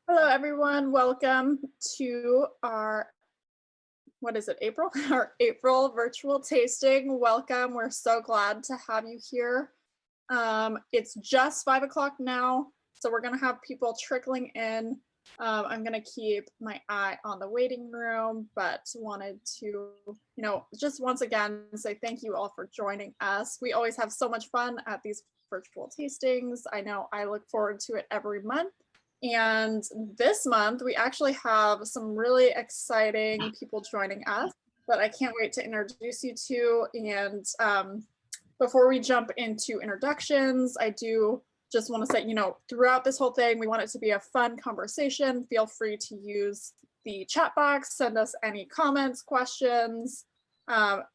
Hello, everyone. Welcome to our, what is it, April? Our April virtual tasting. Welcome. We're so glad to have you here. It's just 5 o'clock now, so we're going to have people trickling in. I'm going to keep my eye on the waiting room, but wanted to, just once again say thank you all for joining us. We always have so much fun at these virtual tastings. I know I look forward to it every month. And this month, we actually have some really exciting people joining us that I can't wait to introduce you to. And before we jump into introductions, I do just want to say, throughout this whole thing, we want it to be a fun conversation. Feel free to use the chat box, send us any comments, questions,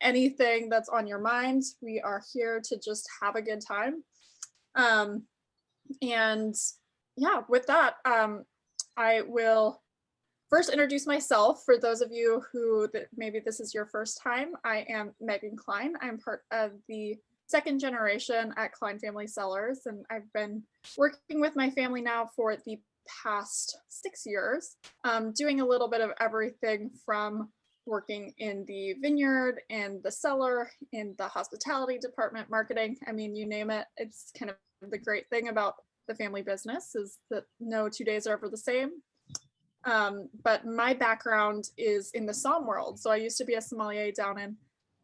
anything that's on your mind. We are here to just have a good time. Yeah, with that, I will first introduce myself. For those of you who maybe this is your first time, I am Megan Klein. I'm part of the second generation at Klein Family Cellars, and I've been working with my family now for the past 6 years, doing a little bit of everything from working in the vineyard, in the cellar, in the hospitality department, marketing. I mean, you name it. It's kind of the great thing about the family business is that no 2 days are ever the same. But my background is in the somm world. So I used to be a sommelier down in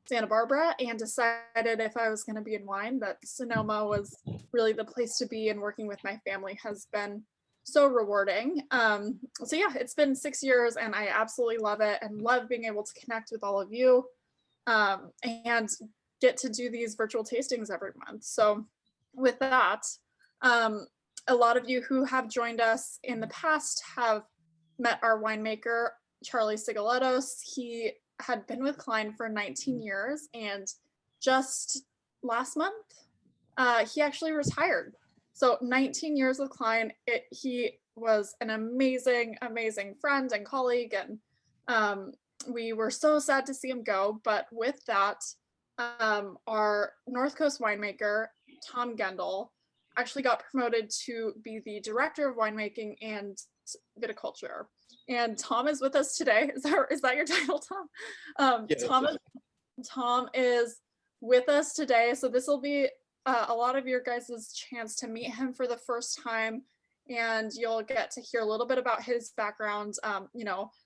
Santa Barbara and decided if I was going to be in wine, that Sonoma was really the place to be, and working with my family has been so rewarding. So yeah, it's been 6 years and I absolutely love it and love being able to connect with all of you and get to do these virtual tastings every month. So with that, a lot of you who have joined us in the past have met our winemaker, Charlie Sigaletos. He had been with Klein for 19 years, and just last month, he actually retired. So 19 years with Klein, he was an amazing, amazing friend and colleague, and we were so sad to see him go. But with that, our North Coast winemaker, Tom Gendal, actually got promoted to be the director of winemaking and viticulture. And Tom is with us today. Is that your title, Tom? Yeah, Tom is with us today. So this will be a lot of your guys' chance to meet him for the first time. And you'll get to hear a little bit about his background.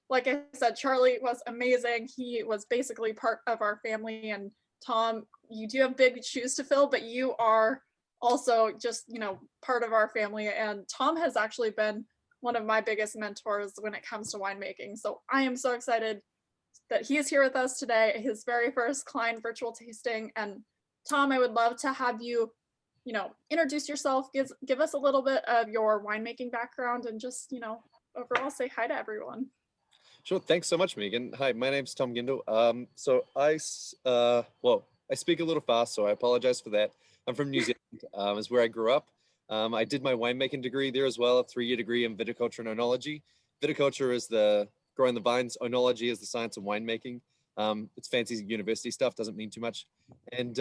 Like I said, Charlie was amazing. He was basically part of our family. And Tom, you do have big shoes to fill, but you are also just, part of our family. And Tom has actually been one of my biggest mentors when it comes to winemaking. So I am so excited that he is here with us today, his very first Klein virtual tasting. And Tom, I would love to have you, introduce yourself, give us a little bit of your winemaking background, and just, overall say hi to everyone. Sure. Thanks so much, Megan. Hi, my name's Tom Guindo. So I speak a little fast, so I apologize for that. I'm from New Zealand, is where I grew up. I did my winemaking degree there as well, a 3-year degree in viticulture and oenology. Viticulture is the growing the vines, oenology is the science of winemaking. It's fancy university stuff, doesn't mean too much. And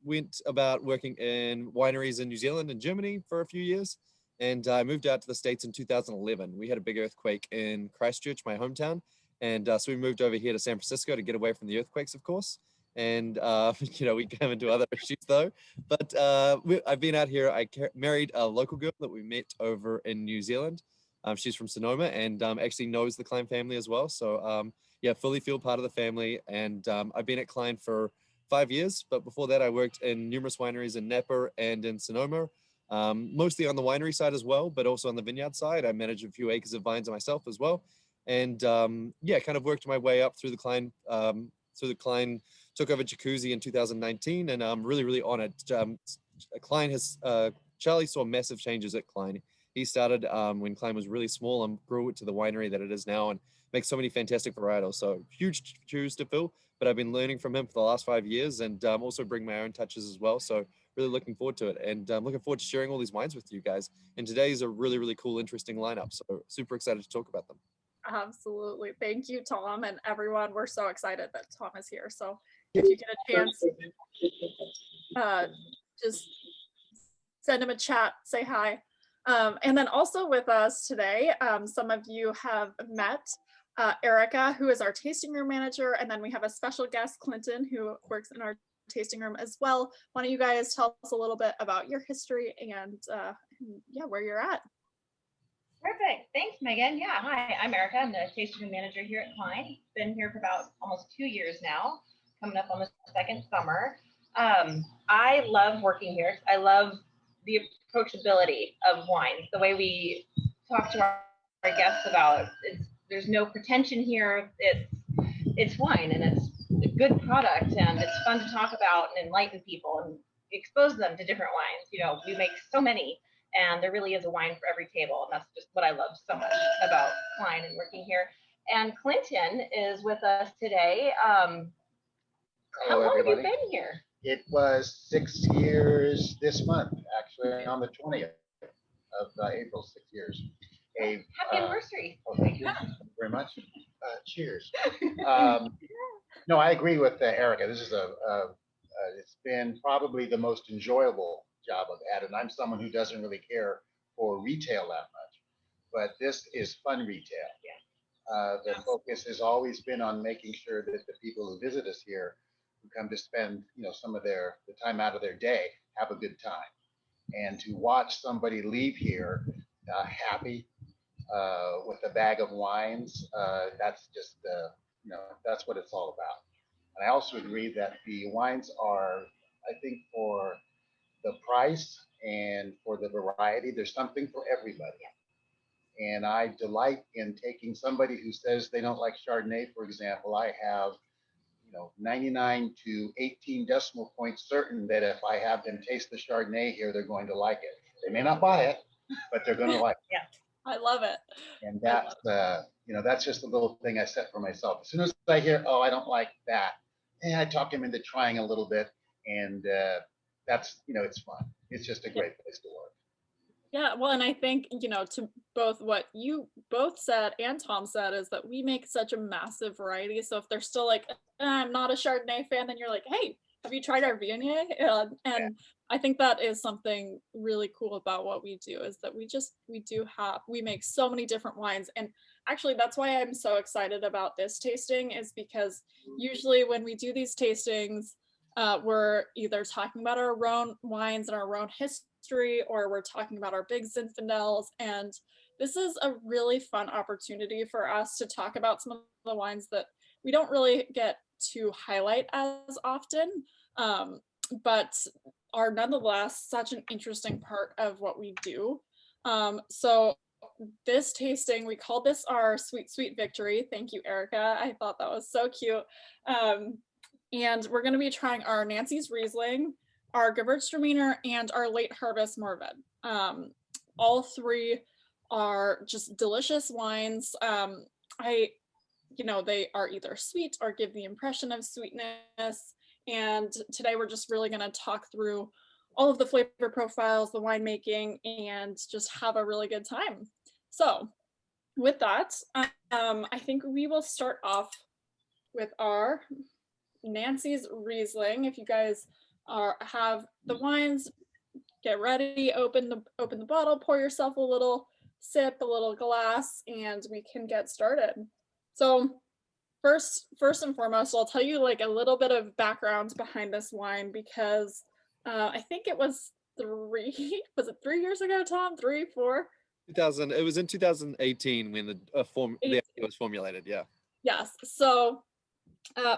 went about working in wineries in New Zealand and Germany for a few years. And I moved out to the States in 2011. We had a big earthquake in Christchurch, my hometown. And so we moved over here to San Francisco to get away from the earthquakes, of course. And, we came into other issues though. But I've been out here. I married a local girl that we met over in New Zealand. She's from Sonoma and actually knows the Klein family as well. So yeah, fully feel part of the family. And I've been at Klein for 5 years. But before that, I worked in numerous wineries in Napa and in Sonoma, mostly on the winery side as well, but also on the vineyard side. I manage a few acres of vines myself as well. And yeah, kind of worked my way up through the Klein, took over Jacuzzi in 2019, and I'm really, really honored. Klein has, Charlie saw massive changes at Klein. He started when Klein was really small and grew it to the winery that it is now and makes so many fantastic varietals. So huge shoes to fill, but I've been learning from him for the last 5 years and also bring my own touches as well. So really looking forward to it and looking forward to sharing all these wines with you guys. And today is a really, really cool, interesting lineup. So super excited to talk about them. Absolutely. Thank you, Tom, and everyone. We're so excited that Tom is here. So if you get a chance, just send him a chat, say hi. And then also with us today, some of you have met Erika, who is our tasting room manager, and then we have a special guest, Clinton, who works in our tasting room as well. Why don't you guys tell us a little bit about your history and yeah, where you're at. Perfect. Thanks, Megan. Yeah, hi, I'm Erika. I'm the tasting room manager here at Klein. Been here for about almost 2 years now, coming up on the second summer. I love working here. I love the approachability of wine, the way we talk to our guests about it. There's no pretension here. It's wine, and it's a good product, and it's fun to talk about and enlighten people and expose them to different wines. You know, we make so many, and there really is a wine for every table, and that's just what I love so much about Klein and working here. And Clinton is with us today. How long have you been here? It was 6 years this month, actually, on the 20th of April, 6 years. Happy anniversary. Oh, thank you. Thank you very much. Cheers. No, I agree with Erika. This is it's been probably the most enjoyable job I've had, and I'm someone who doesn't really care for retail that much, but this is fun retail. Yeah. The focus has always been on making sure that the people who visit us here, who come to spend, some of the time out of their day, have a good time, and to watch somebody leave here happy with a bag of wines, that's just that's what it's all about. And I also agree that the wines are, I think, for the price and for the variety, there's something for everybody. And I delight in taking somebody who says they don't like Chardonnay, for example. I have 99 to 18 decimal points certain that if I have them taste the Chardonnay here, they're going to like it. They may not buy it, but they're going to like it. Yeah, I love it. And that's that's just a little thing I set for myself. As soon as I hear, oh, I don't like that, I talk him into trying a little bit, and that's it's fun. It's just a great place to work. Yeah, well, and I think, to both what you both said and Tom said is that we make such a massive variety. So if they're still like, I'm not a Chardonnay fan, then you're like, hey, have you tried our Viognier? And I think that is something really cool about what we do, is that we make so many different wines. And actually, that's why I'm so excited about this tasting, is because usually when we do these tastings, we're either talking about our own wines and our own history, or we're talking about our big Zinfandels. And this is a really fun opportunity for us to talk about some of the wines that we don't really get to highlight as often, but are nonetheless such an interesting part of what we do. So this tasting, we called this our Sweet Sweet Victory. Thank you, Erika. I thought that was so cute. And we're going to be trying our Nancy's Riesling, our Gewurtztraminer, and our Late Harvest Mourvedre. All three are just delicious wines. They are either sweet or give the impression of sweetness. And today we're just really going to talk through all of the flavor profiles, the winemaking, and just have a really good time. So with that, I think we will start off with our Nancy's Riesling. If you guys have the wines, get ready, open the bottle, pour yourself a little sip, a little glass, and we can get started. So first and foremost, I'll tell you like a little bit of background behind this wine, because I think it was 3 years ago, Tom? 3, 4? 2000. It was in 2018 when the idea was formulated. Yeah. Yes. So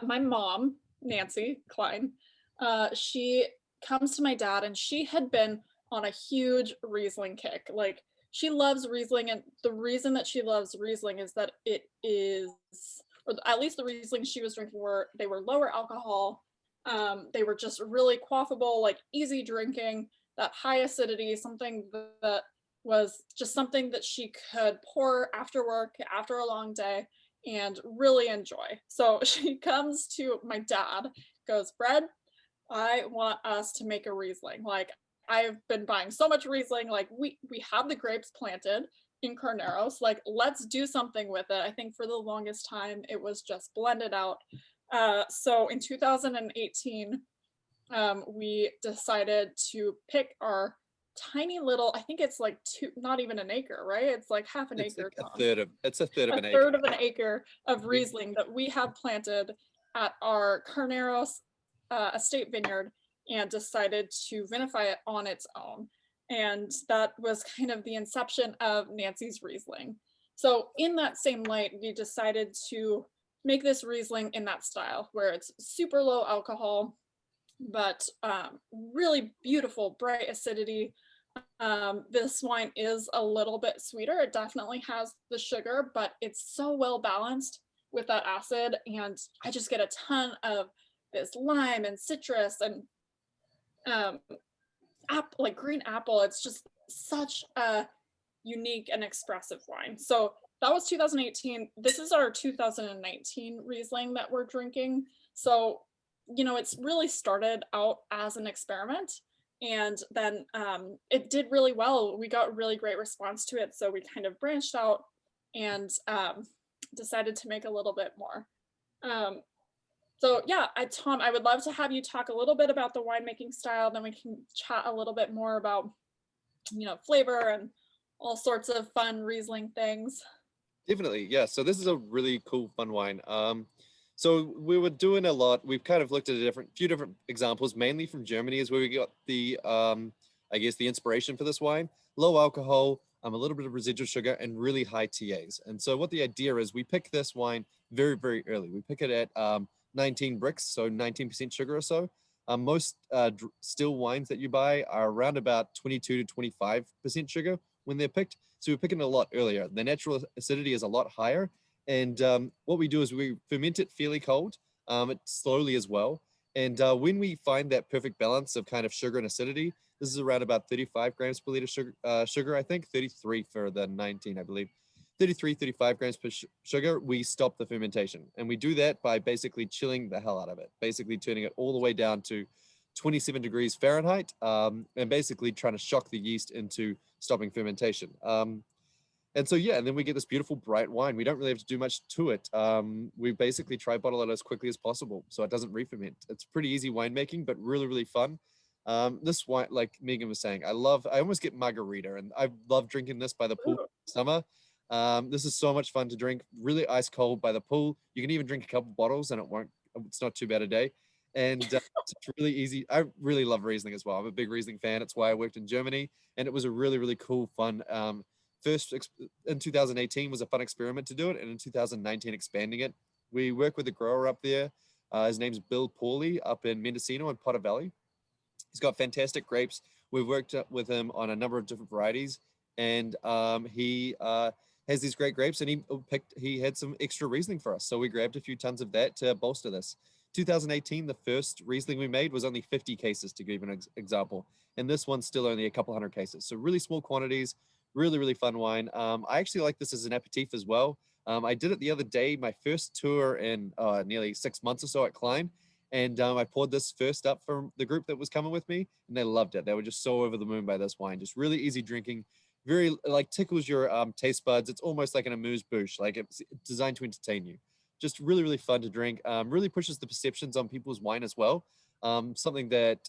my mom, Nancy Cline, she comes to my dad, and she had been on a huge Riesling kick. Like, she loves Riesling, and the reason that she loves Riesling is that it is, or at least the Riesling she was drinking were lower alcohol. They were just really quaffable, like easy drinking, that high acidity, something that was just something that she could pour after work, after a long day, and really enjoy. So she comes to my dad, goes, Fred, I want us to make a Riesling. Like, I've been buying so much Riesling, like we have the grapes planted in Carneros, like let's do something with it. I think for the longest time it was just blended out. So in 2018, we decided to pick our tiny little, I think it's like not even an acre, right? It's like half an It's acre. like Tom. it's a third of A an acre. third of an acre of Riesling that we have planted at our Carneros estate vineyard and decided to vinify it on its own. And that was kind of the inception of Nancy's Riesling. So in that same light, we decided to make this Riesling in that style where it's super low alcohol, but really beautiful, bright acidity. This wine is a little bit sweeter. It definitely has the sugar, but it's so well balanced with that acid. And I just get a ton of this lime and citrus and like green apple. It's just such a unique and expressive wine. So that was 2018. This is our 2019 Riesling that we're drinking. So, you know, it's really started out as an experiment, and then it did really well. We got a really great response to it. So we kind of branched out and decided to make a little bit more. So yeah, Tom, I would love to have you talk a little bit about the winemaking style. Then we can chat a little bit more about, you know, flavor and all sorts of fun Riesling things. Definitely, yeah. So this is a really cool, fun wine. So we were doing a lot. We've kind of looked at a few different examples, mainly from Germany, is where we got the, I guess, the inspiration for this wine. Low alcohol, a little bit of residual sugar, and really high TAs. And so what the idea is, we pick this wine very, very early. We pick it at 19 bricks, so 19% sugar or so. Most still wines that you buy are around about 22 to 25% sugar when they're picked. So we're picking it a lot earlier. The natural acidity is a lot higher. And what we do is we ferment it fairly cold, it slowly as well. And when we find that perfect balance of kind of sugar and acidity, this is around about 35 grams per liter sugar, I think, 33 for the 19, I believe. 33, 35 grams per sugar, we stop the fermentation. And we do that by basically chilling the hell out of it, basically turning it all the way down to 27 degrees Fahrenheit, and basically trying to shock the yeast into stopping fermentation. And so, yeah, and then we get this beautiful bright wine. We don't really have to do much to it. We basically try bottle it as quickly as possible so it doesn't re-ferment. It's pretty easy winemaking, but really, really fun. This wine, like Megan was saying, I almost get margarita, and I love drinking this by the pool in summer. This is so much fun to drink, really ice cold by the pool. You can even drink a couple bottles and it's not too bad a day. And it's really easy. I really love Riesling as well. I'm a big Riesling fan. It's why I worked in Germany, and it was a really, really cool, fun, first in 2018 was a fun experiment to do it, and in 2019 expanding it. We work with a grower up there. His name's Bill Pauly up in Mendocino and Potter Valley. He's got fantastic grapes. We've worked with him on a number of different varieties, and he has these great grapes, and he had some extra Riesling for us. So we grabbed a few tons of that to bolster this. 2018, the first Riesling we made was only 50 cases, to give an example. And this one's still only a couple hundred cases. So really small quantities, really, really fun wine. I actually like this as an aperitif as well. I did it the other day, my first tour in nearly 6 months or so at Klein. And I poured this first up for the group that was coming with me, and they loved it. They were just so over the moon by this wine. Just really easy drinking, very like tickles your taste buds. It's almost like an amuse-bouche, like it's designed to entertain you. Just really, really fun to drink. Really pushes the perceptions on people's wine as well. Something that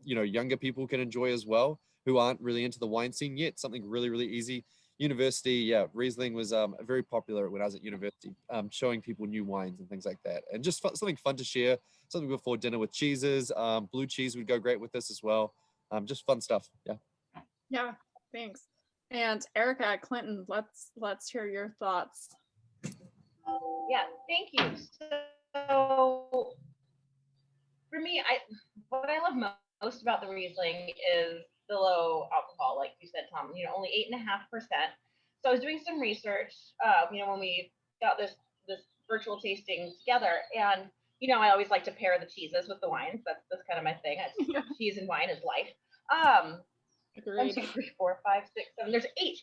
younger people can enjoy as well, who aren't really into the wine scene yet. Something really, really easy. University, yeah, Riesling was very popular when I was at university, showing people new wines and things like that, and just something fun to share. Something before dinner with cheeses. Blue cheese would go great with this as well. Just fun stuff. Yeah. Yeah, thanks. And Erika, Clinton, let's hear your thoughts. Yeah, thank you. So for me, what I love most about the Riesling is the low alcohol, like you said, Tom. Only 8.5%. So I was doing some research, when we got this virtual tasting together, and I always like to pair the cheeses with the wines. That's kind of my thing. Cheese and wine is life. Agreed. 1, 2, 3, 4, 5, 6, 7. There's eight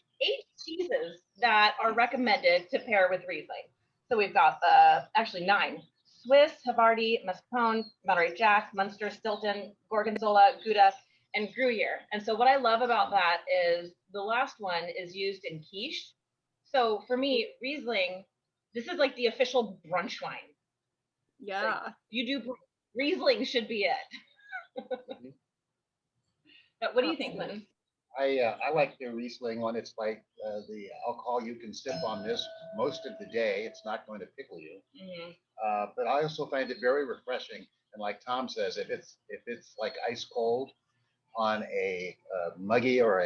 cheeses that are recommended to pair with Riesling. So we've got actually 9: Swiss, Havarti, Mascarpone, Monterey Jack, Munster, Stilton, Gorgonzola, Gouda, and Gruyere. And so what I love about that is the last one is used in quiche. So for me, Riesling, this is like the official brunch wine. Yeah. Like, Riesling should be it. But what do you think, Clinton? I like the Riesling one. It's like the alcohol you can sip on this most of the day. It's not going to pickle you. Mhm. But I also find it very refreshing. And like Tom says, if it's like ice cold on a muggy or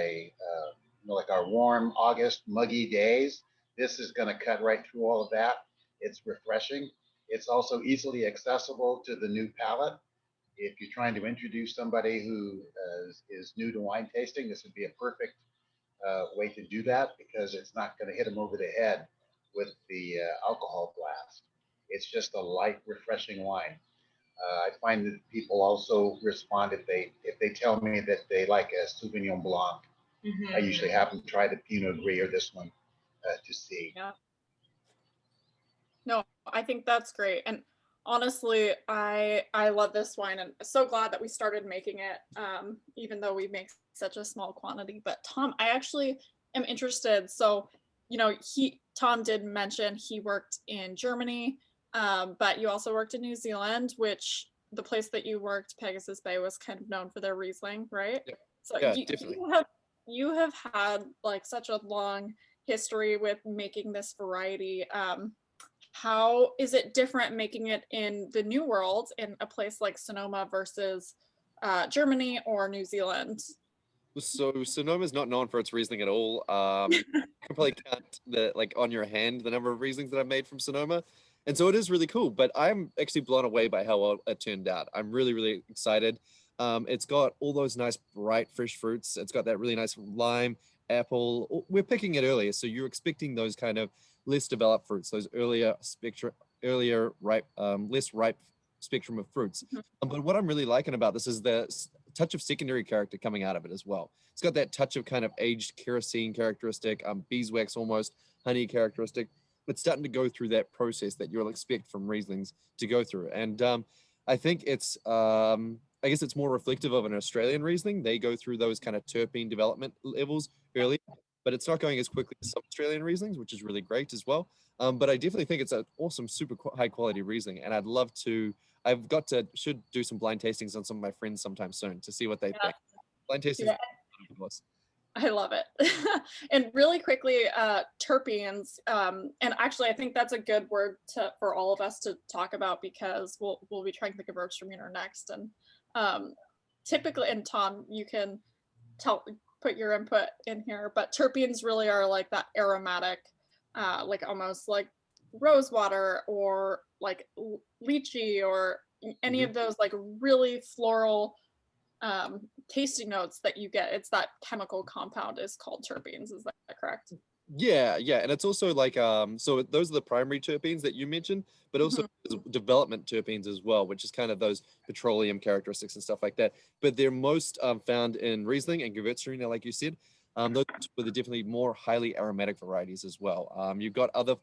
like our warm August muggy days, this is going to cut right through all of that. It's refreshing. It's also easily accessible to the new palate. If you're trying to introduce somebody who is new to wine tasting, this would be a perfect way to do that because it's not going to hit them over the head with the alcohol blast. It's just a light, refreshing wine. I find that people also respond if they tell me that they like a Sauvignon Blanc. I usually have them try the Pinot Gris or this one to see. Yeah. No, I think that's great. And honestly, I love this wine and so glad that we started making it, even though we make such a small quantity. But Tom, I actually am interested. So, Tom did mention he worked in Germany, but you also worked in New Zealand, which the place that you worked, Pegasus Bay, was kind of known for their Riesling, right? Yeah, So yeah, definitely. you have had like such a long history with making this variety. How is it different making it in the New World in a place like Sonoma versus Germany or New Zealand? So Sonoma is not known for its Riesling at all. You can probably count on your hand the number of Rieslings that I've made from Sonoma, and so it is really cool. But I'm actually blown away by how well it turned out. I'm really really excited. It's got all those nice bright fresh fruits. It's got that really nice lime, apple. We're picking it earlier, so you're expecting those kind of less developed fruits, those earlier ripe, less ripe spectrum of fruits. Mhm. But what I'm really liking about this is the touch of secondary character coming out of it as well. It's got that touch of kind of aged kerosene characteristic, beeswax almost, honey characteristic. It's starting to go through that process that you'll expect from Rieslings to go through. And I think I guess it's more reflective of an Australian Riesling. They go through those kind of terpene development levels early, but it's not going as quickly as some Australian Rieslings, which is really great as well. But I definitely think it's an awesome, super high quality Riesling. And should do some blind tastings on some of my friends sometime soon to see what they think. Blind tastings, Yeah, of course. I love it. And really quickly, terpenes, and actually I think that's a good word for all of us to talk about because we'll be trying the Gewurztraminer next. And typically, and Tom, you can put your input in here, but terpenes really are like that aromatic, like almost like rose water or like lychee or any of those like really floral tasting notes that you get. It's that chemical compound is called terpenes. Is that correct? Yeah, yeah, and it's also so those are the primary terpenes that you mentioned, but also Mhm. there's development terpenes as well, which is kind of those petroleum characteristics and stuff like that. But they're most found in Riesling and Gewurztraminer, like you said. Those are definitely more highly aromatic varieties as well. You've got other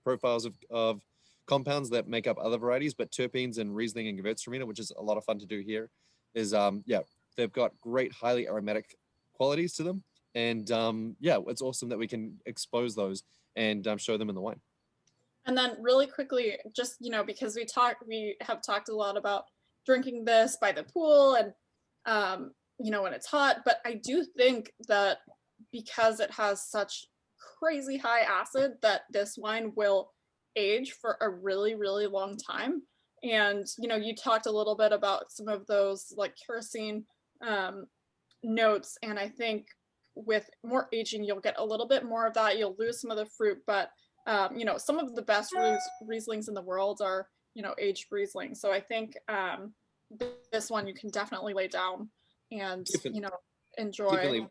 profiles of compounds that make up other varieties, but terpenes in Riesling and Gewurztraminer, which is a lot of fun to do here, is yeah, they've got great highly aromatic qualities to them. And yeah, it's awesome that we can expose those and show them in the wine. And then really quickly, just because we have talked a lot about drinking this by the pool and when it's hot, but I do think that because it has such crazy high acid that this wine will age for a really, really long time. And you talked a little bit about some of those like kerosene notes, and I think with more aging, you'll get a little bit more of that. You'll lose some of the fruit, but some of the best Rieslings in the world are, aged Riesling. So I think this one you can definitely lay down and, enjoy. Definitely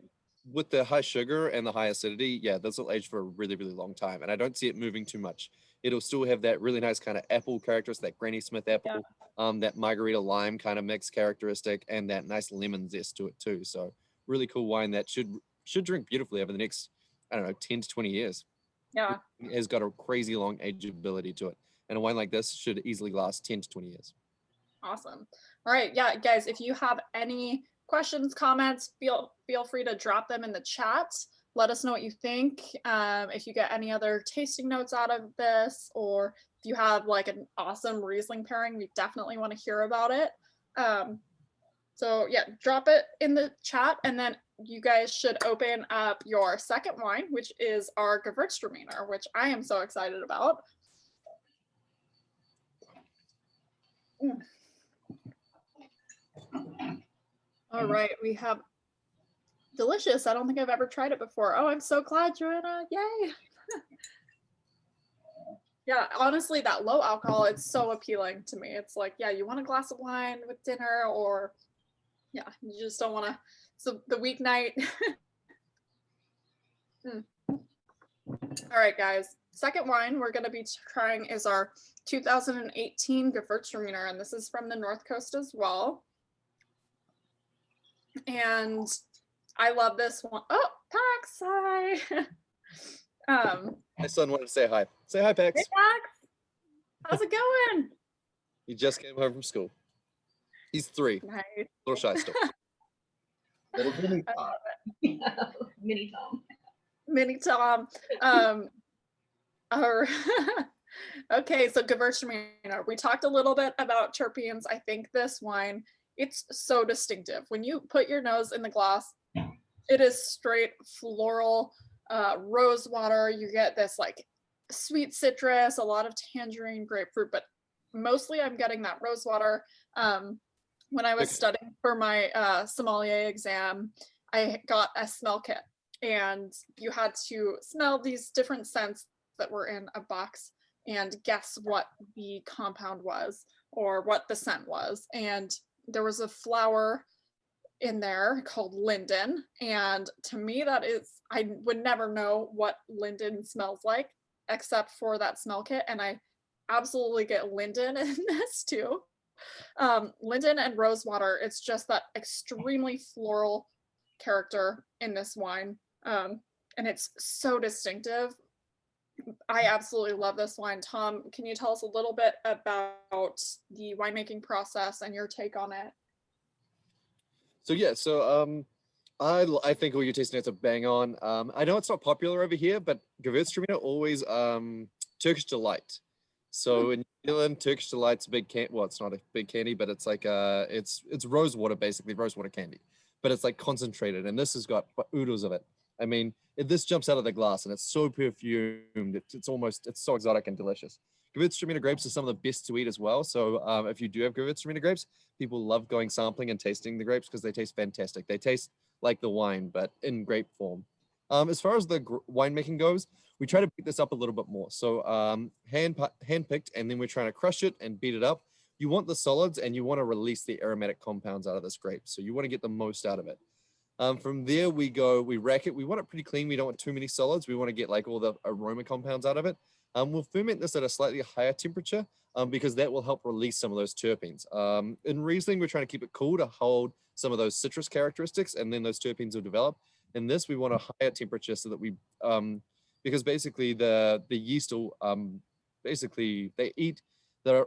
with the high sugar and the high acidity, yeah, this will age for a really, really long time. And I don't see it moving too much. It'll still have that really nice kind of apple characteristic, that Granny Smith apple, that margarita lime kind of mix characteristic, and that nice lemon zest to it too. So really cool wine that should drink beautifully over the next, I don't know, 10 to 20 years. Yeah. It has got a crazy long ageability to it. And a wine like this should easily last 10 to 20 years. Awesome. All right. Yeah, guys, if you have any questions, comments, feel free to drop them in the chat. Let us know what you think. If you get any other tasting notes out of this, or if you have like an awesome Riesling pairing, we definitely want to hear about it. So yeah, drop it in the chat. And then you guys should open up your second wine, which is our Gewurtztraminer, which I am so excited about. Mm. All right, we have delicious. I don't think I've ever tried it before. Oh, I'm so glad, Joanna. Yay. Yeah, honestly, that low alcohol, it's so appealing to me. It's like, yeah, you want a glass of wine with dinner, or yeah, you just don't want to, so the weeknight. All right, guys. Second wine we're going to be trying is our 2018 Gewurztraminer, and this is from the North Coast as well. And I love this one. Oh, Pax, hi. My son wanted to say hi. Say hi, Pax. Hey, Pax. How's it going? He just came home from school. He's 3. Nice. A little shy still. Little mini I pot. love it. Mini Tom. Mini Tom. Okay, so Gewurztraminer. We talked a little bit about terpenes. I think this wine, it's so distinctive. When you put your nose in the glass, it is straight floral, rose water. You get this like sweet citrus, a lot of tangerine, grapefruit, but mostly I'm getting that rose water. When I was studying for my sommelier exam, I got a smell kit, and you had to smell these different scents that were in a box and guess what the compound was or what the scent was. And there was a flower in there called linden, and to me that is, I would never know what linden smells like except for that smell kit, and I absolutely get linden in this too. Linden and rosewater, it's just that extremely floral character in this wine, and it's so distinctive. I absolutely love this wine. Tom, can you tell us a little bit about the winemaking process and your take on it? So yeah, I think all your tasting notes are bang on. I know it's not popular over here, but Gewurztraminer always Turkish Delight. So in New Zealand, Turkish Delight's a big well, it's not a big candy, but it's like it's rose water, basically rose water candy, but it's like concentrated, and this has got oodles of it. I mean, this jumps out of the glass, and it's so perfumed. It's so exotic and delicious. Gewurztraminer grapes are some of the best to eat as well. So if you do have Gewurztraminer grapes, people love going sampling and tasting the grapes because they taste fantastic. They taste like the wine, but in grape form. As far as the winemaking goes, we try to beat this up a little bit more. So hand-picked, and then we're trying to crush it and beat it up. You want the solids, and you want to release the aromatic compounds out of this grape. So you want to get the most out of it. From there, we rack it. We want it pretty clean. We don't want too many solids. We want to get like all the aroma compounds out of it. We'll ferment this at a slightly higher temperature because that will help release some of those terpenes. In Riesling, we're trying to keep it cool to hold some of those citrus characteristics, and then those terpenes will develop. In this, we want a higher temperature so that we, because basically the yeast will, basically they eat the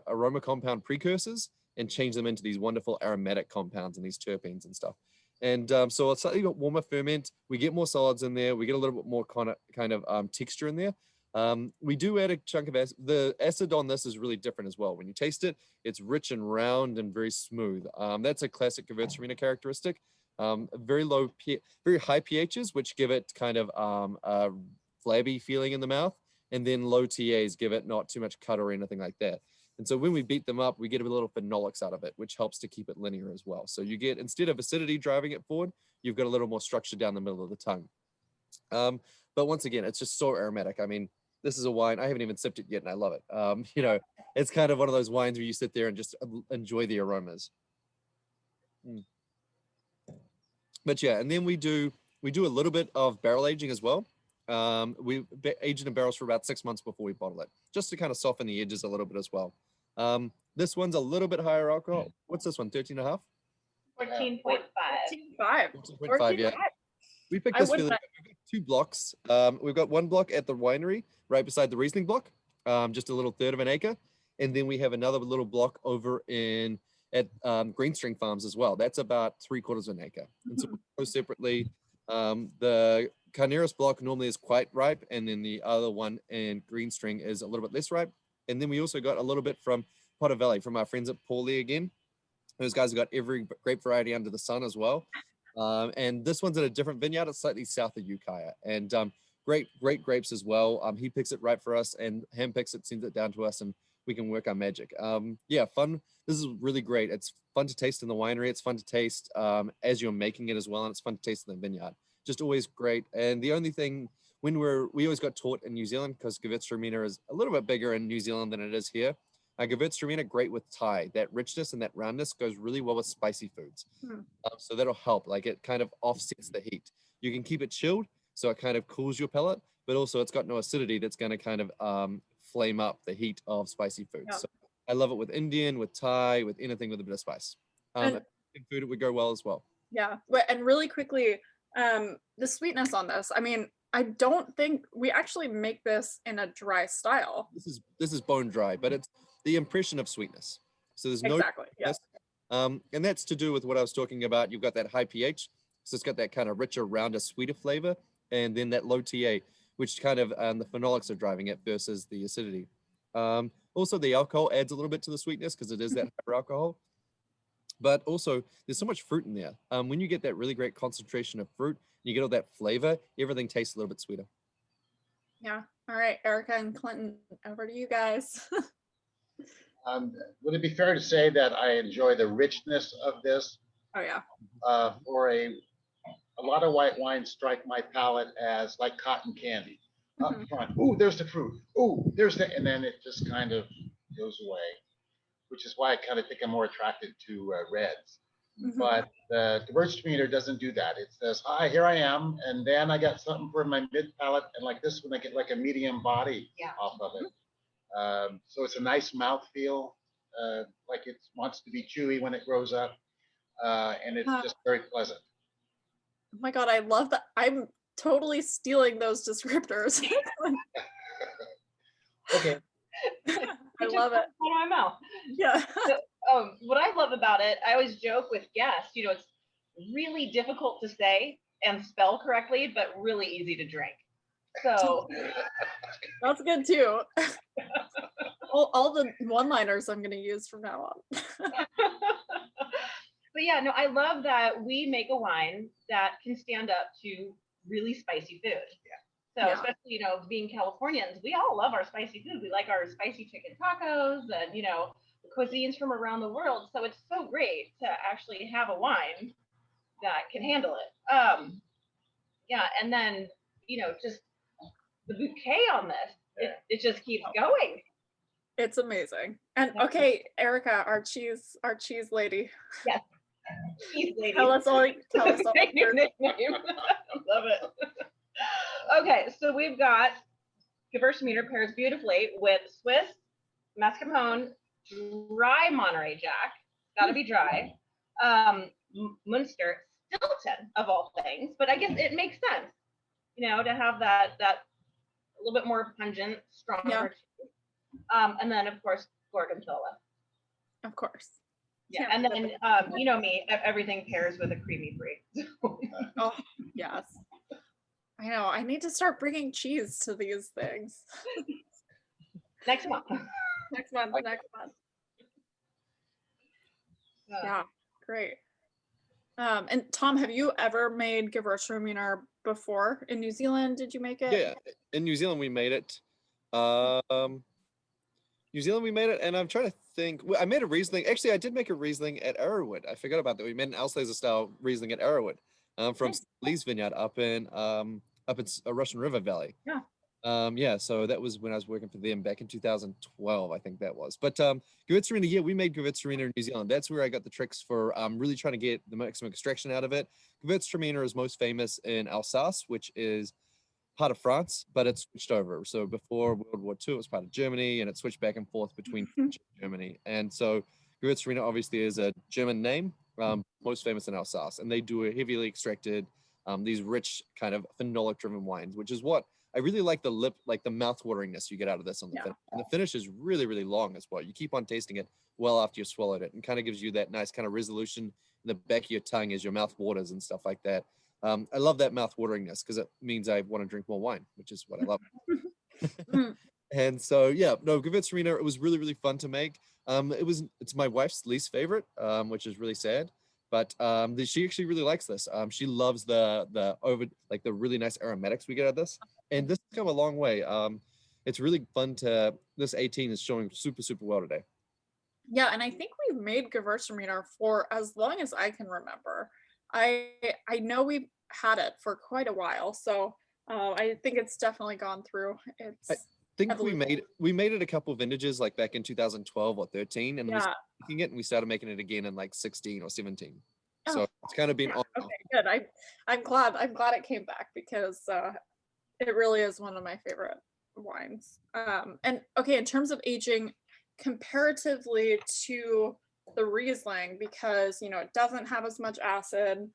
aroma compound precursors and change them into these wonderful aromatic compounds and these terpenes and stuff. And so a slightly warmer ferment, we get more solids in there, we get a little bit more kind of texture in there. We do add a chunk of acid. The acid on this is really different as well. When you taste it, it's rich and round and very smooth. That's a classic Gewurztraminer characteristic. Very high pHs, which give it kind of a flabby feeling in the mouth, and then low TAs give it not too much cut or anything like that. And so when we beat them up, we get a little phenolics out of it, which helps to keep it linear as well. So you get, instead of acidity driving it forward, you've got a little more structure down the middle of the tongue. But once again, it's just so aromatic. I mean, this is a wine, I haven't even sipped it yet, and I love it. You know, it's kind of one of those wines where you sit there and just enjoy the aromas. But yeah, and then we do a little bit of barrel aging as well. We age it in barrels for about 6 months before we bottle it, just to kind of soften the edges a little bit as well. This one's a little bit higher alcohol. What's this one, 13.5? 14.5. 14.5, yeah. We picked this really, we've got 2 blocks. We've got 1 block at the winery right beside the Riesling block, just a little third of an acre. And then we have another little block over at Green String Farms as well. That's about 3/4 of an acre. And so we go separately. The Carneros block normally is quite ripe, and then the other one in Green String is a little bit less ripe. And then we also got a little bit from Potter Valley, from our friends at Paulie again. Those guys have got every grape variety under the sun as well. And this one's at a different vineyard. It's slightly south of Ukiah, and great grapes as well. He picks it right for us and hand picks it, sends it down to us, and we can work our magic. Yeah, fun. This is really great. It's fun to taste in the winery. It's fun to taste as you're making it as well, and it's fun to taste in the vineyard. Just always great. And the only thing we always got taught in New Zealand, because Gewurztraminer is a little bit bigger in New Zealand than it is here. Gewurztraminer, great with Thai. That richness and that roundness goes really well with spicy foods. So that'll help. Like, it kind of offsets the heat. You can keep it chilled, so it kind of cools your palate, but also it's got no acidity that's going to kind of flame up the heat of spicy foods. Yeah. So I love it with Indian, with Thai, with anything with a bit of spice. And Food, it would go well as well. yeah, and really quickly, the sweetness on this. I mean, I don't think we actually make this in a dry style. This is bone dry, but it's the impression of sweetness. So there's no Exactly. Yes. and that's to do with what I was talking about. You've got that high pH, so it's got that kind of richer, rounder, sweeter flavor, and then that low TA, which kind of the phenolics are driving it versus the acidity. Also, the alcohol adds a little bit to the sweetness because it is that higher alcohol. But also, there's so much fruit in there. When you get that really great concentration of fruit, you get all that flavor, everything tastes a little bit sweeter. Yeah. All right, Erica and Clinton, over to you guys. Would it be fair to say that I enjoy the richness of this? Oh yeah. For a lot of white wines strike my palate as like cotton candy. Up front, ooh, there's the fruit. Ooh, there's the, and then it just kind of goes away, which is why I kind of think I'm more attracted to reds. But the Gewurztraminer doesn't do that. It says, hi, here I am, and then I got something for my mid palate, and like this one, I get like a medium body off of it. So it's a nice mouthfeel, like it wants to be chewy when it grows up, and it's just very pleasant. Oh my God, I love that. I'm totally stealing those descriptors. Okay. I love it. Out of my mouth. Yeah. So, what I love about it, I always joke with guests, you know, it's really difficult to say and spell correctly, but really easy to drink. So That's good too. all the one-liners I'm going to use from now on. But yeah, no, I love that we make a wine that can stand up to really spicy food. So especially, you know, being Californians, we all love our spicy food. We like our spicy chicken tacos and, you know, the cuisines from around the world. So it's so great to actually have a wine that can handle it. Yeah, and then, you know, just the bouquet on this, it just keeps going. It's amazing. And okay, Erica, our cheese lady. Yes. Cheese lady. Tell us all. New nickname. Love it. Okay, so we've got Gewurztraminer pairs beautifully with Swiss, mascarpone, dry Monterey Jack, got to be dry, Munster, Stilton of all things, but I guess it makes sense, you know, to have that a little bit more pungent, stronger cheese. And then of course Gorgonzola. Of course. Yeah, and then you know me, everything pairs with a creamy brie. Oh yes. I know. I need to start bringing cheese to these things. Next month. Next month. Yeah, great. And Tom, have you ever made Gewurztraminer before? In New Zealand, did you make it? Yeah, in New Zealand we made it. And I'm trying to think. I made a Riesling. Actually, I did make a Riesling at Arrowwood. I forgot about that. We made an Alsace style Riesling at Arrowwood from Lee's Vineyard up in a Russian River Valley. Yeah. So that was when I was working for them back in 2012, I think that was. But Gewurztraminer, yeah, we made Gewurztraminer in New Zealand. That's where I got the tricks for really trying to get the maximum extraction out of it. Gewurztraminer is most famous in Alsace, which is part of France, but it's switched over. So before World War II, it was part of Germany, and it switched back and forth between French and Germany. And so Gewurztraminer obviously is a German name, most famous in Alsace, and they do a heavily extracted, these rich kind of phenolic-driven wines, which is what I really like the mouth-wateringness you get out of this on the finish. And the finish is really, really long as well. You keep on tasting it well after you've swallowed it, and kind of gives you that nice kind of resolution in the back of your tongue as your mouth waters and stuff like that. I love that mouth wateringness because it means I want to drink more wine, which is what I love. And so, yeah, no, Gewurztraminer, it was really, really fun to make. It's my wife's least favorite, which is really sad. But she actually really likes this. She loves the really nice aromatics we get out of this, and this has come a long way. It's really fun to. This 18 is showing super well today. Yeah, and I think we've made Gewurztraminer for as long as I can remember. I know we've had it for quite a while, so I think it's definitely gone through. I think we made it a couple vintages like back in 2012 or 13, and we started making it, and we started making it again in like 16 or 17. So it's kind of been on. Okay, good. I'm glad it came back because it really is one of my favorite wines. And okay, in terms of aging comparatively to the Riesling, because it doesn't have as much acid,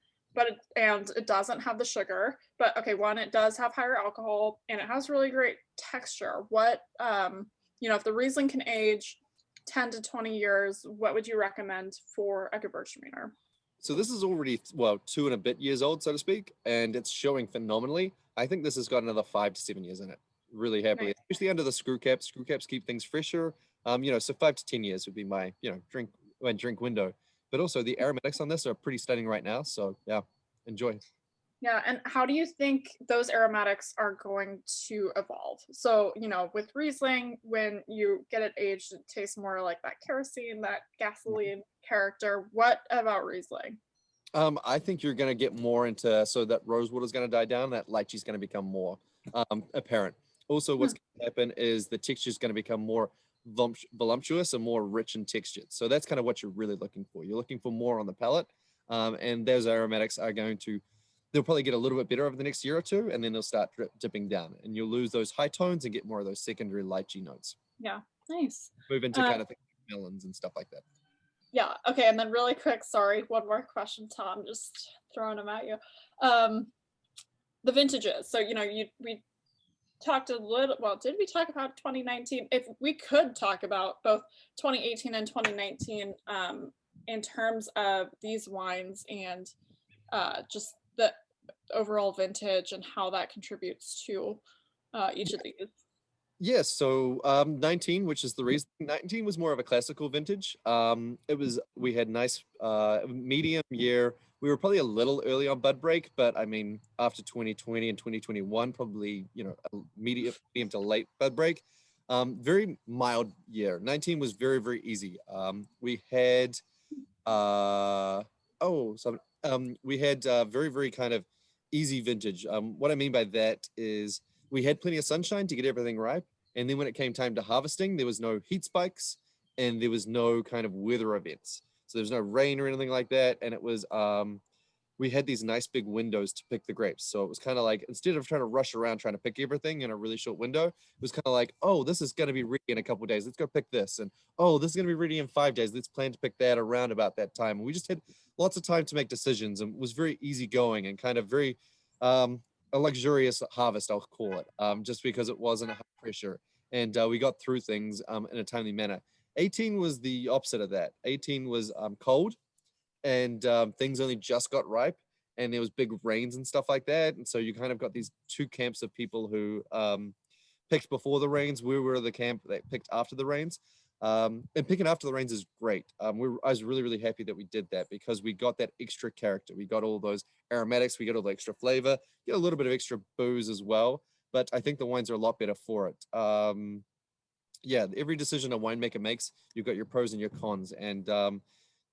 and it doesn't have the sugar, but okay, it does have higher alcohol and it has really great texture. What if the Riesling can age 10 to 20 years, what would you recommend for a Gewurztraminer? So this is already 2 and a bit years old, so to speak, and it's showing phenomenally. I think this has got another 5 to 7 years in it. Really happily, Nice. especially under the screw caps. Screw caps keep things fresher. So 5 to 10 years would be my drink window. But also the aromatics on this are pretty stunning right now. So yeah, enjoy. Yeah, and how do you think those aromatics are going to evolve? So, with Riesling, when you get it aged, it tastes more like that kerosene, that gasoline character. What about Riesling? I think you're going to get more into, so that rosewood is going to die down, that lychee is going to become more apparent. Also, what's going to happen is the texture is going to become more voluptuous and more rich in texture. So that's kind of what you're really looking for. You're looking for more on the palate, and those aromatics are they'll probably get a little bit better over the next year or two, and then they'll start dipping down, and you'll lose those high tones and get more of those secondary lychee notes. Yeah, nice. Move into kind of melons and stuff like that. Yeah, okay, and then really quick, sorry, one more question, Tom, just throwing them at you. The vintages. So, we talked a little, well, did we talk about 2019? If we could talk about both 2018 and 2019 in terms of these wines and just the overall vintage and how that contributes to each of these. Yes, so 19, which is the reason 19 was more of a classical vintage. We had nice medium year. We were probably a little early on bud break, but I mean, after 2020 and 2021, probably, a medium to late bud break. Very mild year. 19 was very easy. We had very kind of easy vintage. What I mean by that is we had plenty of sunshine to get everything ripe. And then when it came time to harvesting, there was no heat spikes and there was no kind of weather events. So there's no rain or anything like that. And it was, we had these nice big windows to pick the grapes. So it was kind of like, instead of trying to rush around trying to pick everything in a really short window, it was kind of like, oh, this is going to be ready in a couple of days. Let's go pick this. And oh, this is going to be ready in 5 days. Let's plan to pick that around about that time. And we just had lots of time to make decisions and was very easygoing and kind of very, a luxurious harvest, I'll call it, just because it wasn't a high pressure. And we got through things in a timely manner. 18 was the opposite of that. 18 was cold and things only just got ripe and there was big rains and stuff like that. And so you kind of got these two camps of people who picked before the rains. We were the camp that picked after the rains. And picking after the rains is great. I was really happy that we did that because we got that extra character. We got all those aromatics, we got all the extra flavor, get a little bit of extra booze as well. But I think the wines are a lot better for it. Yeah, every decision a winemaker makes, you've got your pros and your cons. And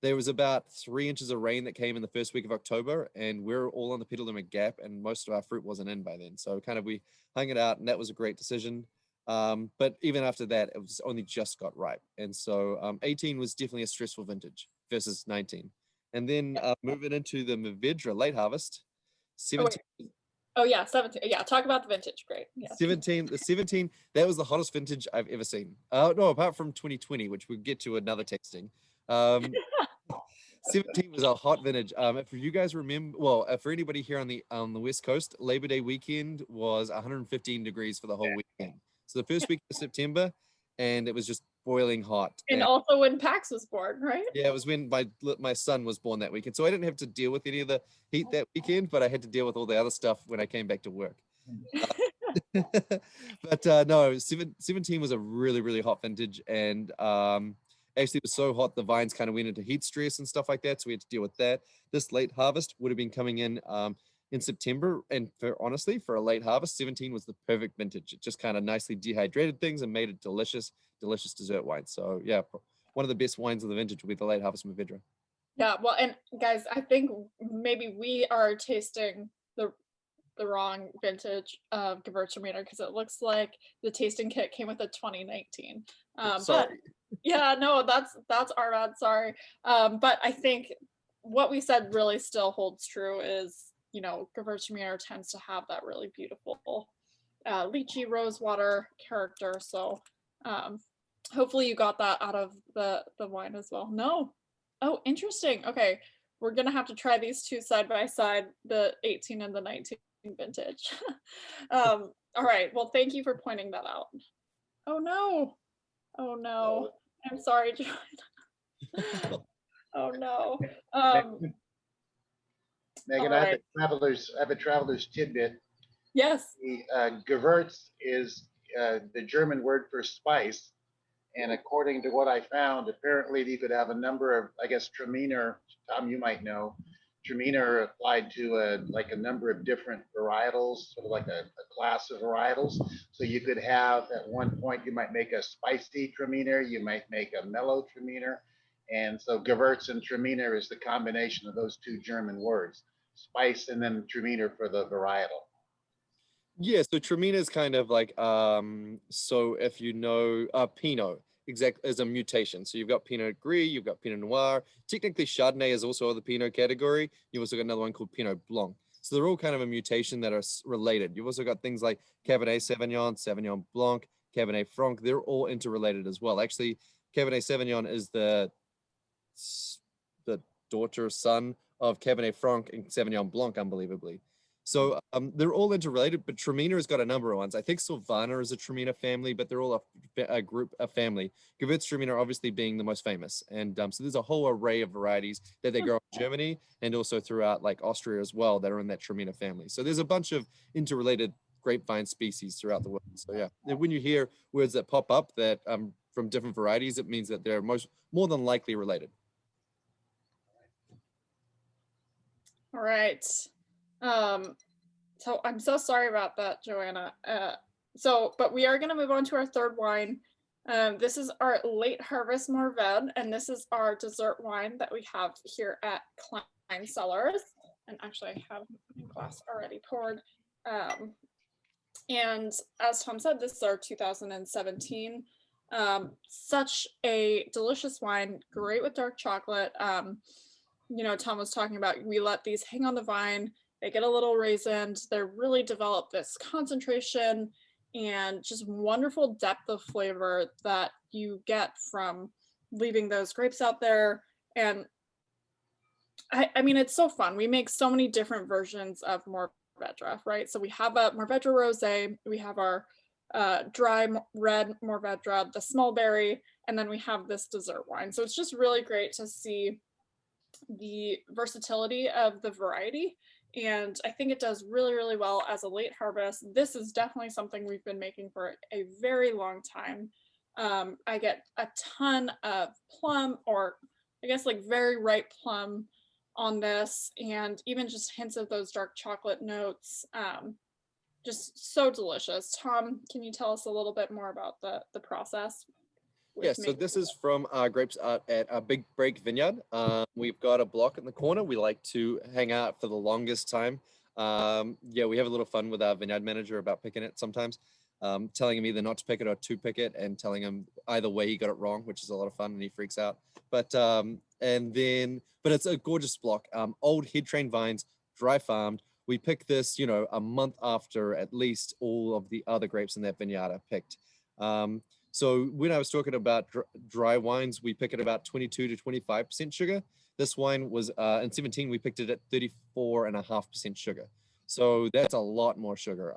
there was about 3 inches of rain that came in the first week of October, and we're all on the Petaluma Gap, and most of our fruit wasn't in by then. So kind of we hung it out, and that was a great decision. But even after that, it was only just got ripe. And so 18 was definitely a stressful vintage versus 19. And then moving into the Mourvedre late harvest, 17. Oh yeah, 17. Yeah, talk about the vintage. Great. Yeah. 17, that was the hottest vintage I've ever seen. No, apart from 2020, which we'll get to another tasting. 17 was a hot vintage. If you guys remember, well, for anybody here on the West Coast, Labor Day weekend was 115 degrees for the whole weekend. So the first week of September, and it was just boiling hot. And also when Pax was born, right? Yeah, it was when my son was born that weekend. So I didn't have to deal with any of the heat that weekend, but I had to deal with all the other stuff when I came back to work. But no, 17 was a really hot vintage, and Actually, it was so hot, the vines kind of went into heat stress and stuff like that. So we had to deal with that. This late harvest would have been coming in September. And honestly, for a late harvest, 17 was the perfect vintage. It just kind of nicely dehydrated things and made it delicious, delicious dessert wine. So yeah, one of the best wines of the vintage will be the Late Harvest Mourvedre. Yeah, well, and guys, I think maybe we are tasting the wrong vintage of Gewurtztraminer because it looks like the tasting kit came with a 2019. But Sorry. yeah, no, that's our bad. Sorry. But I think what we said really still holds true is, you know, Gewurztraminer tends to have that really beautiful lychee rosewater character. So hopefully you got that out of the wine as well. No. Oh, interesting. Okay. We're gonna have to try these two side by side, the 18 and the 19 vintage. All right. Well, thank you for pointing that out. Oh no. Oh no. I'm sorry, John. Oh no. Megan, all I right. have a traveler's tidbit. Yes. The Gewürz is the German word for spice. And according to what I found, apparently you could have a number of, I guess, Traminer, Tom, you might know, Traminer applied to like a number of different varietals, sort of like a class of varietals. So you could have, at one point, you might make a spicy Traminer, you might make a mellow Traminer. And so Gewürz and Traminer is the combination of those two German words, spice and then Traminer for the varietal. Yeah, so Traminer is kind of like, so if you know Pinot, exactly, as a mutation. So you've got Pinot Gris, you've got Pinot Noir. Technically, Chardonnay is also the Pinot category. You've also got another one called Pinot Blanc. So they're all kind of a mutation that are related. You've also got things like Cabernet Sauvignon, Sauvignon Blanc, Cabernet Franc. They're all interrelated as well. Actually, Cabernet Sauvignon is the daughter, son of Cabernet Franc and Sauvignon Blanc, unbelievably. So they're all interrelated, but Traminer has got a number of ones. I think Sylvaner is a Traminer family, but they're all a family. Gewürztraminer obviously being the most famous. And so there's a whole array of varieties that they grow in Germany and also throughout like Austria as well that are in that Traminer family. So there's a bunch of interrelated grapevine species throughout the world. So yeah, and when you hear words that pop up that from different varieties, it means that they're more than likely related. All right. So I'm so sorry about that, Joanna. But we are going to move on to our third wine. This is our Late Harvest Mourvedre, and this is our dessert wine that we have here at Klein Cellars. And actually, I have my glass already poured. And as Tom said, this is our 2017. Such a delicious wine, great with dark chocolate. You know, Tom was talking about, we let these hang on the vine, they get a little raisined, they really develop this concentration and just wonderful depth of flavor that you get from leaving those grapes out there. And I mean, it's so fun. We make so many different versions of Mourvedre, right? So we have a Mourvedre Rosé, we have our dry red Mourvedre, the small berry, and then we have this dessert wine. So it's just really great to see the versatility of the variety, and I think it does really, really well as a late harvest. This is definitely something we've been making for a very long time. I get a ton of plum, or I guess like very ripe plum on this, and even just hints of those dark chocolate notes. Just so delicious. Tom, can you tell us a little bit more about the process? Yeah, so this is from our grapes at our Big Break Vineyard. We've got a block in the corner. We like to hang out for the longest time. Yeah, we have a little fun with our vineyard manager about picking it sometimes, telling him either not to pick it or to pick it, and telling him either way he got it wrong, which is a lot of fun, and he freaks out. But it's a gorgeous block. Old head train vines, dry farmed. We pick this, you know, a month after at least all of the other grapes in that vineyard are picked. So when I was talking about dry wines, we pick at about 22 to 25% sugar. This wine was in 17, we picked it at 34.5% sugar. So that's a lot more sugar.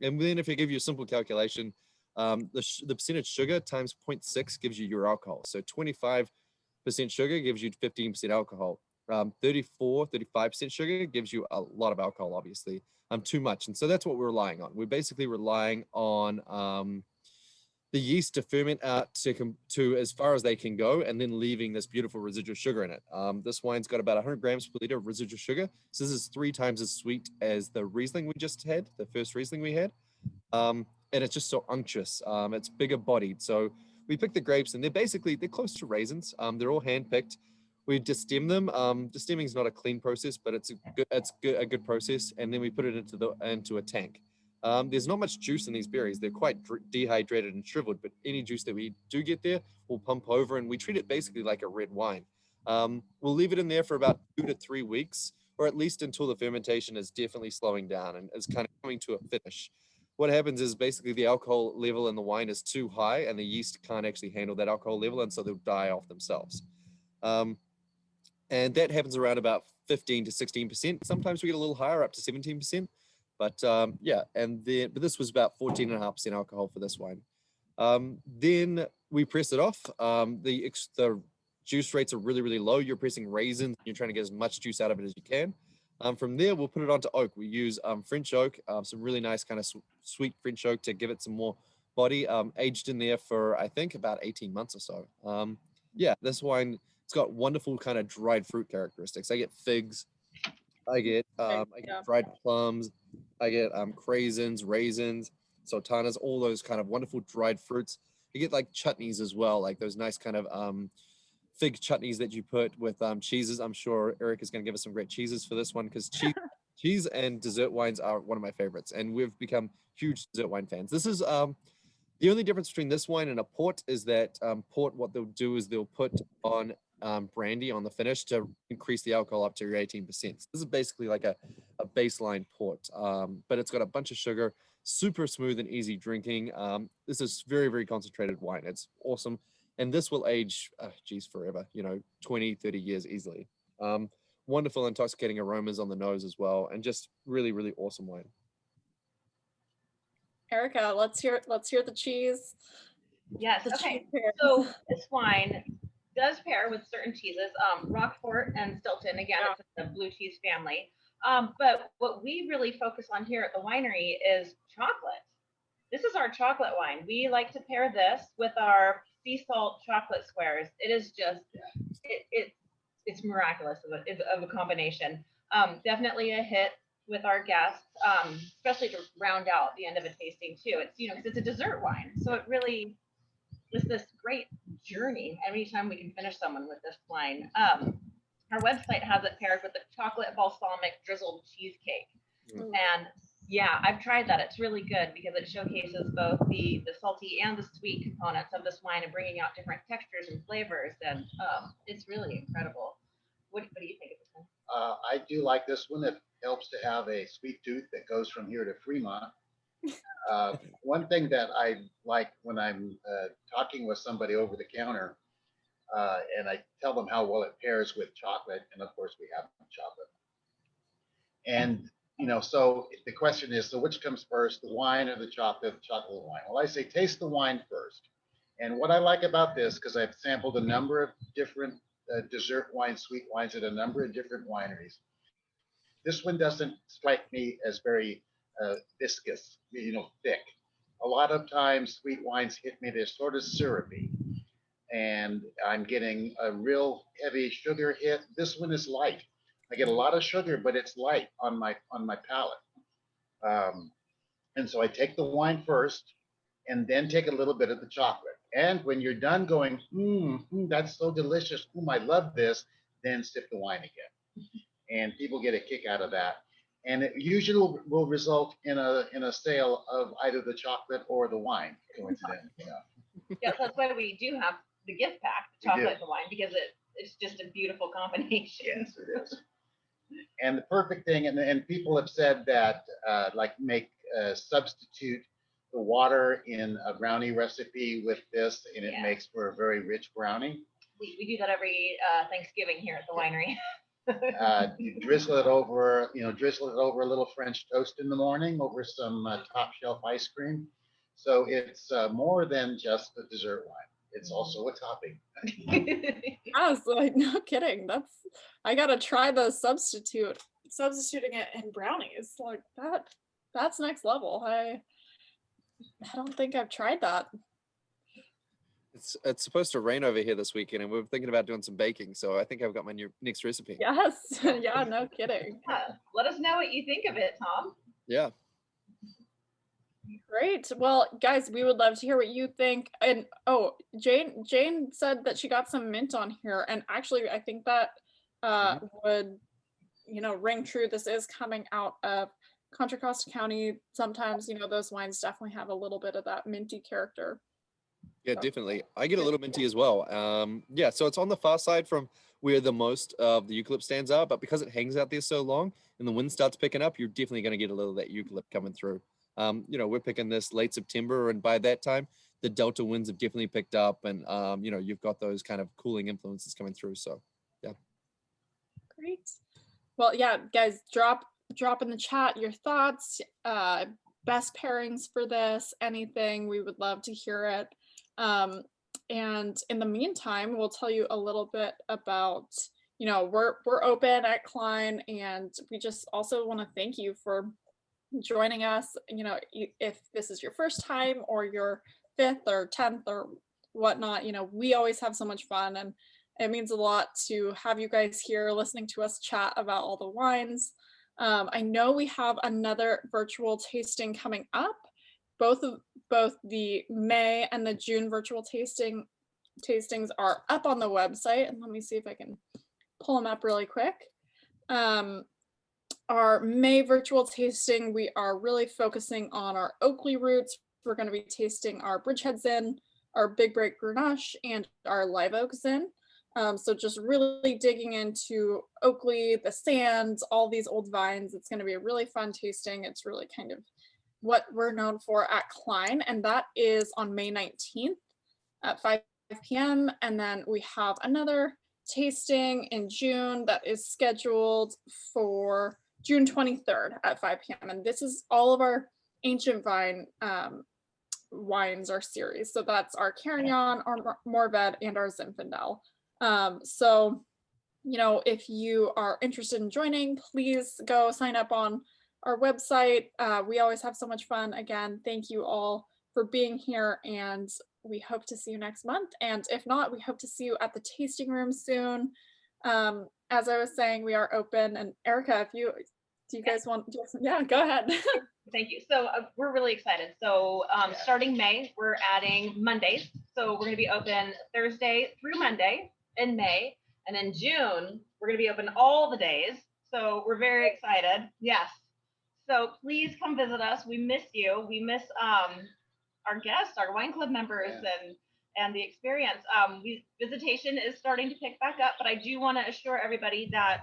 And then if I give you a simple calculation, the percentage sugar times 0.6 gives you your alcohol. So 25% sugar gives you 15% alcohol. 35% sugar gives you a lot of alcohol, obviously, too much. And so that's what we're relying on. We're basically relying on the yeast to ferment out to as far as they can go, and then leaving this beautiful residual sugar in it. This wine's got about 100 grams per liter of residual sugar. So this is 3 times as sweet as the Riesling we just had, the first Riesling we had. And it's just so unctuous. It's bigger bodied. So we pick the grapes, and they're close to raisins. They're all hand picked. We destem them. Destemming is not a clean process, but it's a good process. And then we put it into a tank. There's not much juice in these berries. They're quite dehydrated and shriveled, but any juice that we do get there, we'll pump over, and we treat it basically like a red wine. We'll leave it in there for about 2 to 3 weeks, or at least until the fermentation is definitely slowing down and is kind of coming to a finish. What happens is basically the alcohol level in the wine is too high, and the yeast can't actually handle that alcohol level, and so they'll die off themselves. And that happens around about 15 to 16%. Sometimes we get a little higher, up to 17%. But yeah, but this was about 14.5% alcohol for this wine. Then we press it off. The juice rates are really, really low. You're pressing raisins. You're trying to get as much juice out of it as you can. From there, we'll put it onto oak. We use French oak, some really nice kind of sweet French oak to give it some more body, aged in there for, I think, about 18 months or so. Yeah, this wine, it's got wonderful kind of dried fruit characteristics. I get figs. I get dried plums. I get craisins, raisins, sultanas, all those kind of wonderful dried fruits. You get like chutneys as well, like those nice kind of fig chutneys that you put with cheeses. I'm sure Eric is going to give us some great cheeses for this one, because cheese and dessert wines are one of my favorites, and we've become huge dessert wine fans. This is the only difference between this wine and a port is that port, what they'll do is they'll put on brandy on the finish to increase the alcohol up to your 18%. So this is basically like a baseline port, but it's got a bunch of sugar, super smooth and easy drinking. This is very, very concentrated wine. It's awesome. And this will age, forever, 20, 30 years easily. Wonderful intoxicating aromas on the nose as well. And just really, really awesome wine. Erika, let's hear the cheese. Yes. Okay. So this wine does pair with certain cheeses, Roquefort and Stilton. Again, it's in the blue cheese family. But what we really focus on here at the winery is chocolate. This is our chocolate wine. We like to pair this with our sea salt chocolate squares. It is just, it's miraculous of a combination. Definitely a hit with our guests, especially to round out the end of a tasting too. It's, because it's a dessert wine. So it really is this great journey every time we can finish someone with this wine. Our website has it paired with the chocolate balsamic drizzled cheesecake. And yeah, I've tried that. It's really good because it showcases both the salty and the sweet components of this wine and bringing out different textures and flavors. And it's really incredible. What do you think of this one? I do like this one. It helps to have a sweet tooth that goes from here to Fremont. One thing that I like when I'm talking with somebody over the counter, and I tell them how well it pairs with chocolate, and of course we have chocolate. And so the question is, so which comes first, the wine or the chocolate or the wine? Well, I say taste the wine first. And what I like about this, because I've sampled a number of different dessert wines, sweet wines at a number of different wineries, this one doesn't strike me as very viscous, thick. A lot of times sweet wines hit me, they're sort of syrupy, and I'm getting a real heavy sugar hit. This one is light. I get a lot of sugar, but it's light on my palate. And so I take the wine first, and then take a little bit of the chocolate. And when you're done going, that's so delicious, I love this, then sip the wine again. And people get a kick out of that. And it usually will result in a sale of either the chocolate or the wine, coincidentally. Yeah, so that's why we do have the gift pack, the chocolate and the wine, because it's just a beautiful combination. Yes, it is. And the perfect thing, and people have said that substitute the water in a brownie recipe with this, and it makes for a very rich brownie. We do that every Thanksgiving here at the winery. You drizzle it over a little French toast in the morning over some top shelf ice cream. So it's more than just a dessert wine. It's also a topping. Yes, like no kidding. I gotta try the substituting it in brownies like that. That's next level. I don't think I've tried that. It's supposed to rain over here this weekend, and we're thinking about doing some baking. So I think I've got my next recipe. Yes. Yeah, no kidding. Yeah. Let us know what you think of it, Tom. Yeah. Great. Well, guys, we would love to hear what you think. And oh, Jane said that she got some mint on here, and actually I think that would, you know, ring true. This is coming out of Contra Costa County. Sometimes, you know, those wines definitely have a little bit of that minty character. Yeah, definitely. I get a little minty as well. Yeah, so it's on the far side from where the most of the eucalypt stands are, but because it hangs out there so long and the wind starts picking up, you're definitely going to get a little of that eucalypt coming through. You know, we're picking this late September, and by that time, the delta winds have definitely picked up, and you know, you've got those kind of cooling influences coming through. So, yeah. Great. Well, yeah, guys, drop in the chat your thoughts, best pairings for this, anything. We would love to hear it. And in the meantime, we'll tell you a little bit about, you know, we're open at Klein, and we just also want to thank you for joining us. You know, if this is your first time or your 5th or 10th or whatnot, you know, we always have so much fun, and it means a lot to have you guys here listening to us chat about all the wines. I know we have another virtual tasting coming up. Both the May and the June virtual tastings are up on the website, and let me see if I can pull them up really quick. Our May virtual tasting, we are really focusing on our Oakley roots. We're going to be tasting our Bridgehead Zin, our Big Break Grenache, and our Live Oak Zin. So just really digging into Oakley, the sands, all these old vines. It's going to be a really fun tasting. It's really kind of what we're known for at Klein, and that is on May 19th at 5 p.m. And then we have another tasting in June that is scheduled for June 23rd at 5 p.m. And this is all of our ancient vine wines, our series. So that's our Carignan, our Mourvedre, and our Zinfandel. So, you know, if you are interested in joining, please go sign up on our website. We always have so much fun. Again, thank you all for being here, and we hope to see you next month. And if not, we hope to see you at the tasting room soon. As I was saying, we are open. And Erika, if you do, you guys want? Yeah, go ahead. Thank you. So we're really excited. So starting May, we're adding Mondays. So we're going to be open Thursday through Monday in May, and in June we're going to be open all the days. So we're very excited. Yes. So please come visit us. We miss you. We miss our guests, our wine club members, and the experience. Visitation is starting to pick back up, but I do want to assure everybody that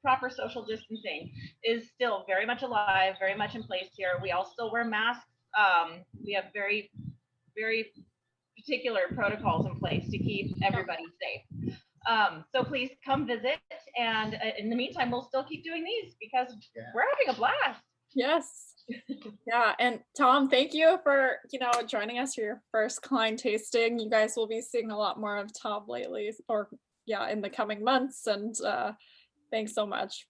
proper social distancing is still very much alive, very much in place here. We all still wear masks. We have very, very particular protocols in place to keep everybody safe. So please come visit, and in the meantime, we'll still keep doing these because we're having a blast. Yes. Yeah. And Tom, thank you for, you know, joining us for your first Klein tasting. You guys will be seeing a lot more of Tom lately, or in the coming months. And thanks so much.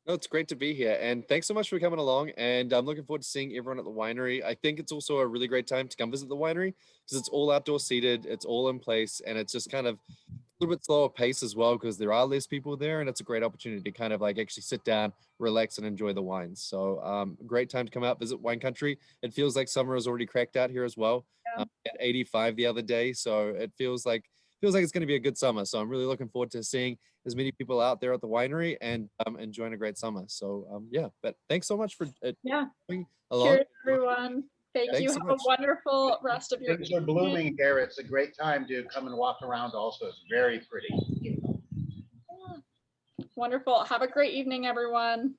No, it's great to be here, and thanks so much for coming along, and I'm looking forward to seeing everyone at the winery. I think it's also a really great time to come visit the winery because it's all outdoor seated, it's all in place, and it's just kind of a little bit slower pace as well because there are less people there, and it's a great opportunity to kind of like actually sit down, relax, and enjoy the wines. So great time to come out, visit wine country. It feels like summer has already cracked out here as well. At 85 the other day, so it feels like it's going to be a good summer. So I'm really looking forward to seeing as many people out there at the winery and enjoying a great summer. So but thanks so much for coming along. Cheers, everyone. Thanks you. So Have much. A wonderful rest of your Things are blooming here. It's a great time to come and walk around also. It's very pretty. Wonderful. Have a great evening, everyone.